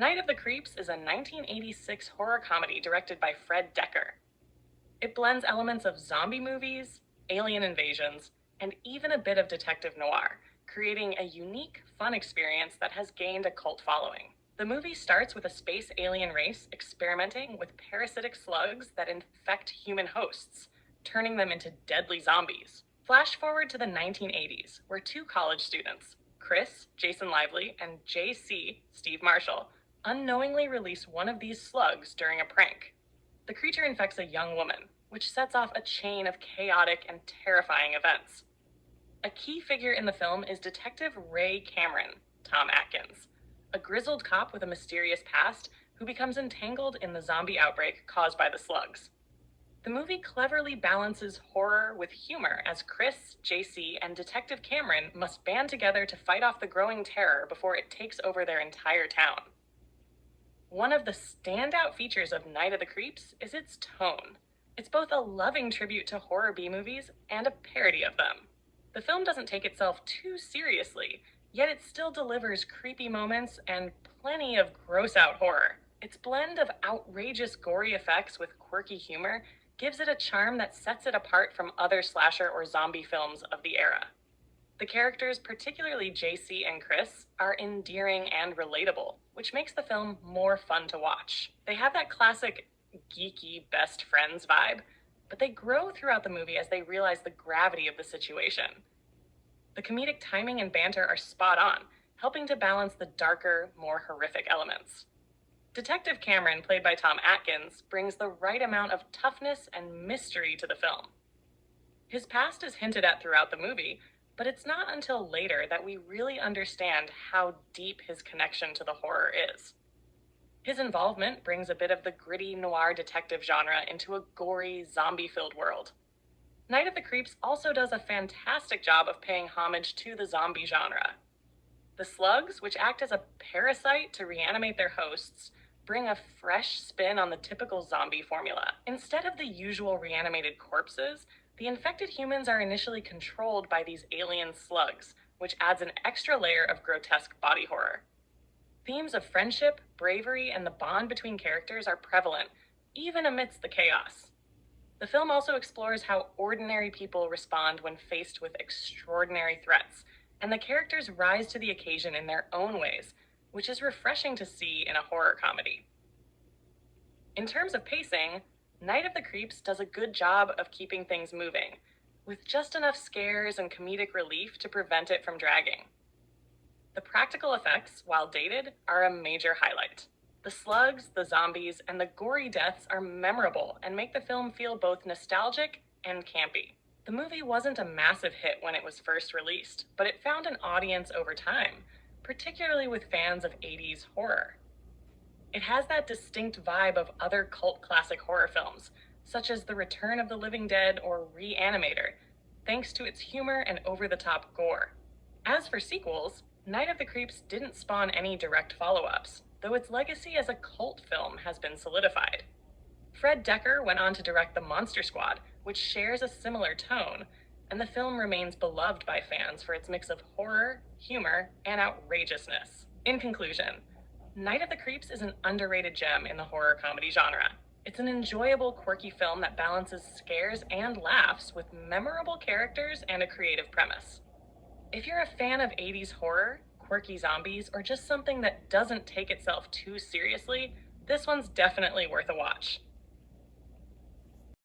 Night of the Creeps is a 1986 horror comedy directed by Fred Dekker. It blends elements of zombie movies, alien invasions, and even a bit of detective noir, creating a unique, fun experience that has gained a cult following. The movie starts with a space alien race experimenting with parasitic slugs that infect human hosts, turning them into deadly zombies. Flash forward to the 1980s, where two college students, Chris, Jason Lively, and JC, Steve Marshall, unknowingly release one of these slugs during a prank. The creature infects a young woman, which sets off a chain of chaotic and terrifying events. A key figure in the film is Detective Ray Cameron, Tom Atkins, a grizzled cop with a mysterious past who becomes entangled in the zombie outbreak caused by the slugs. The movie cleverly balances horror with humor as Chris, JC, and Detective Cameron must band together to fight off the growing terror before it takes over their entire town. One of the standout features of Night of the Creeps is its tone. It's both a loving tribute to horror B-movies and a parody of them. The film doesn't take itself too seriously, yet it still delivers creepy moments and plenty of gross-out horror. Its blend of outrageous gory effects with quirky humor gives it a charm that sets it apart from other slasher or zombie films of the era. The characters, particularly JC and Chris, are endearing and relatable, which makes the film more fun to watch. They have that classic geeky best friends vibe, but they grow throughout the movie as they realize the gravity of the situation. The comedic timing and banter are spot on, helping to balance the darker, more horrific elements. Detective Cameron, played by Tom Atkins, brings the right amount of toughness and mystery to the film. His past is hinted at throughout the movie, but it's not until later that we really understand how deep his connection to the horror is. His involvement brings a bit of the gritty noir detective genre into a gory, zombie-filled world. Night of the Creeps also does a fantastic job of paying homage to the zombie genre. The slugs, which act as a parasite to reanimate their hosts, bring a fresh spin on the typical zombie formula. Instead of the usual reanimated corpses, the infected humans are initially controlled by these alien slugs, which adds an extra layer of grotesque body horror. Themes of friendship, bravery, and the bond between characters are prevalent, even amidst the chaos. The film also explores how ordinary people respond when faced with extraordinary threats, and the characters rise to the occasion in their own ways, which is refreshing to see in a horror comedy. In terms of pacing, Night of the Creeps does a good job of keeping things moving, with just enough scares and comedic relief to prevent it from dragging. The practical effects, while dated, are a major highlight. The slugs, the zombies, and the gory deaths are memorable and make the film feel both nostalgic and campy. The movie wasn't a massive hit when it was first released, but it found an audience over time, particularly with fans of 80s horror. It has that distinct vibe of other cult classic horror films, such as The Return of the Living Dead or Reanimator, thanks to its humor and over-the-top gore. As for sequels, Night of the Creeps didn't spawn any direct follow-ups, though its legacy as a cult film has been solidified. Fred Dekker went on to direct The Monster Squad, which shares a similar tone, and the film remains beloved by fans for its mix of horror, humor, and outrageousness. In conclusion, Night of the Creeps is an underrated gem in the horror comedy genre. It's an enjoyable, quirky film that balances scares and laughs with memorable characters and a creative premise. If you're a fan of 80s horror, quirky zombies, or just something that doesn't take itself too seriously, this one's definitely worth a watch.